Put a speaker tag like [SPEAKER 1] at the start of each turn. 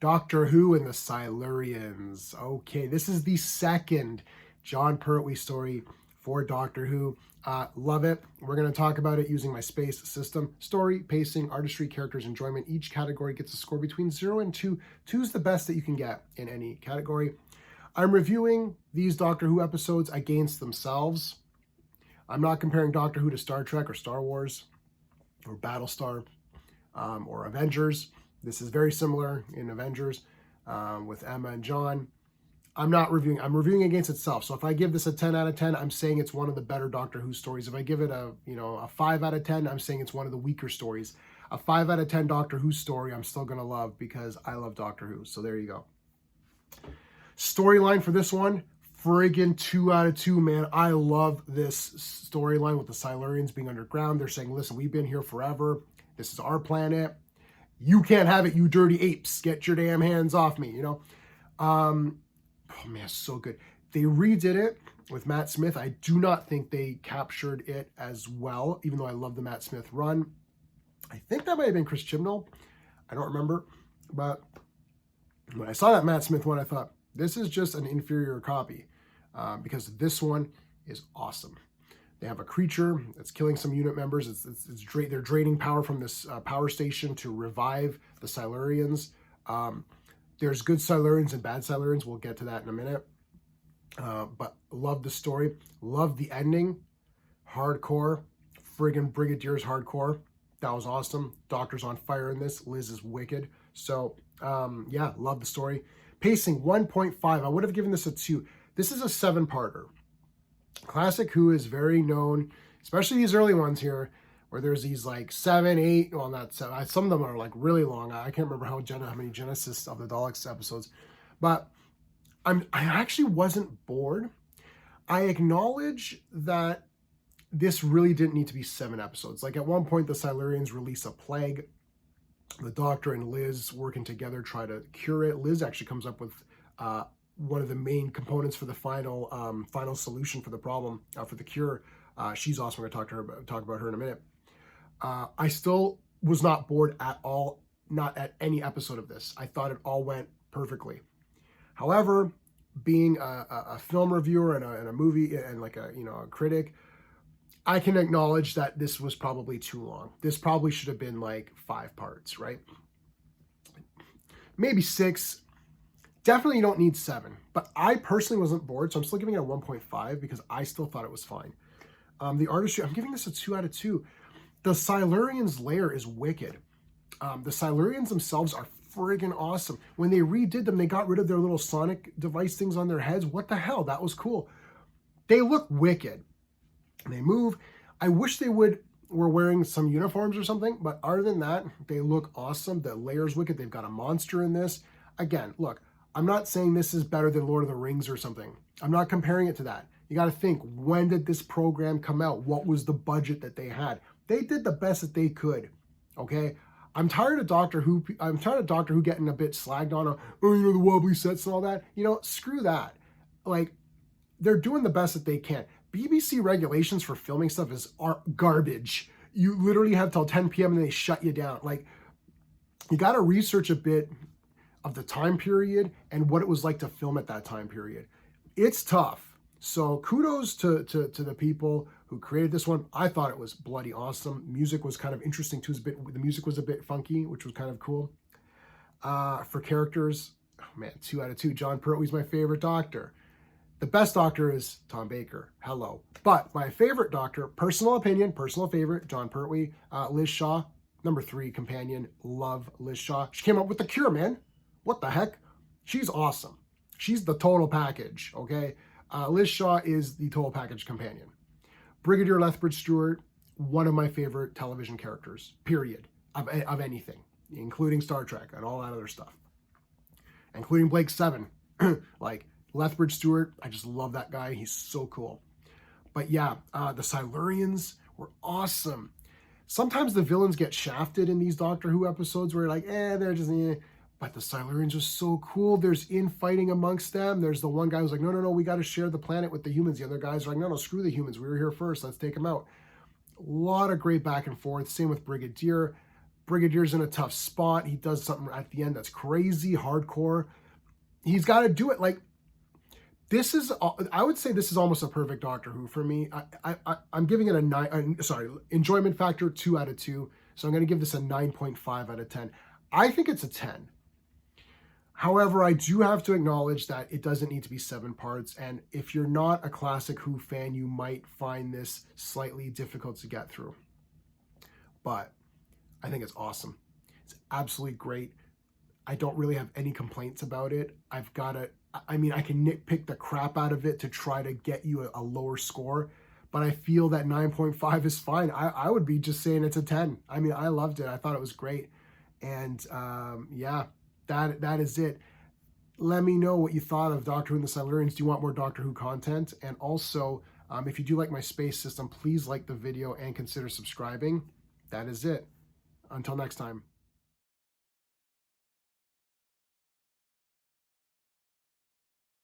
[SPEAKER 1] Doctor Who and the Silurians. Okay, this is the second John Pertwee story for Doctor Who. Love it. We're going to talk about it using my space system. Story, pacing, artistry, characters, enjoyment. Each category gets a score between 0 and 2. 2 is the best that you can get in any category. I'm reviewing these Doctor Who episodes against themselves. I'm not comparing Doctor Who to Star Trek or Star Wars or Battlestar or Avengers. This is very similar in Avengers with Emma and John. I'm reviewing against itself. So if I give this a 10 out of 10, I'm saying it's one of the better Doctor Who stories. If I give it a 5 out of 10, I'm saying it's one of the weaker stories. A 5 out of 10 Doctor Who story, I'm still going to love because I love Doctor Who. So there you go. Storyline for this one, friggin' 2 out of 2, man. I love this storyline with the Silurians being underground. They're saying, listen, we've been here forever. This is our planet. You can't have it, you dirty apes. Get your damn hands off me, Oh man, so good. They redid it with Matt Smith. I do not think they captured it as well, even though I love the Matt Smith run. I think that might have been Chris Chibnall. I don't remember. But when I saw that Matt Smith one, I thought, this is just an inferior copy because this one is awesome. They have a creature that's killing some unit members. They're draining power from this power station to revive the Silurians. There's good Silurians and bad Silurians. We'll get to that in a minute. But love the story. Love the ending. Hardcore. Friggin' Brigadier's hardcore. That was awesome. Doctor's on fire in this. Liz is wicked. So, yeah, love the story. Pacing 1.5. I would have given this a 2. This is a 7-parter. Classic Who is very known, especially these early ones here, where there's these like 7, 8, well, not 7. Some of them are like really long. I can't remember how many Genesis of the Daleks episodes, but I actually wasn't bored. I acknowledge that this really didn't need to be 7 episodes. Like at one point, the Silurians release a plague. The Doctor and Liz working together try to cure it. Liz actually comes up with one of the main components for the final solution for the problem, for the cure. She's awesome. We're going to talk about her in a minute. I still was not bored at all, not at any episode of this. I thought it all went perfectly. However, being a film reviewer and a movie and like a critic, I can acknowledge that this was probably too long. This probably should have been like 5 parts, right? Maybe 6. Definitely you don't need 7, but I personally wasn't bored, so I'm still giving it a 1.5 because I still thought it was fine. The artistry, I'm giving this a 2 out of 2. The Silurians lair is wicked. The Silurians themselves are friggin' awesome. When they redid them, they got rid of their little sonic device things on their heads. What the hell? That was cool. They look wicked. They move. I wish they were wearing some uniforms or something, but other than that, they look awesome. The lair's wicked. They've got a monster in this. Again, look, I'm not saying this is better than Lord of the Rings or something. I'm not comparing it to that. You got to think, when did this program come out? What was the budget that they had? They did the best that they could, okay? I'm tired of Doctor Who getting a bit slagged on, the wobbly sets and all that. Screw that. Like, they're doing the best that they can. BBC regulations for filming stuff are garbage. You literally have till 10 p.m. and they shut you down. Like, you got to research a bit of the time period and what it was like to film at that time period. It's tough. So kudos to the people who created this one. I thought it was bloody awesome. Music was kind of interesting too. The music was a bit funky, which was kind of cool. For characters, oh man, 2 out of 2. John Pertwee's my favorite Doctor. The best Doctor is Tom Baker. Hello. But my favorite Doctor, personal opinion, personal favorite, John Pertwee, Liz Shaw, number 3 companion. Love Liz Shaw. She came up with the cure, man. What the heck? She's awesome. She's the total package, okay? Liz Shaw is the total package companion. Brigadier Lethbridge Stewart, one of my favorite television characters, period, of anything, including Star Trek and all that other stuff, including Blake Seven. Like, Lethbridge Stewart, I just love that guy. He's so cool. But yeah, the Silurians were awesome. Sometimes the villains get shafted in these Doctor Who episodes where you're like, they're just, But the Silurians are so cool. There's infighting amongst them. There's the one guy who's like, no, we got to share the planet with the humans. The other guys are like, no, screw the humans. We were here first. Let's take them out. A lot of great back and forth. Same with Brigadier. Brigadier's in a tough spot. He does something at the end that's crazy, hardcore. He's got to do it. Like, this is, I would say this is almost a perfect Doctor Who for me. I'm giving it a 9, enjoyment factor 2 out of 2. So I'm going to give this a 9.5 out of 10. I think it's a 10. However, I do have to acknowledge that it doesn't need to be 7 parts. And if you're not a classic Who fan, you might find this slightly difficult to get through. But I think it's awesome. It's absolutely great. I don't really have any complaints about it. I can nitpick the crap out of it to try to get you a lower score, but I feel that 9.5 is fine. I would be just saying it's a 10. I mean, I loved it. I thought it was great. And yeah, that is it. Let me know what you thought of Doctor Who and the Silurians. Do you want more Doctor Who content? And also, if you do like my space system, please like the video and consider subscribing. That is it. Until next time.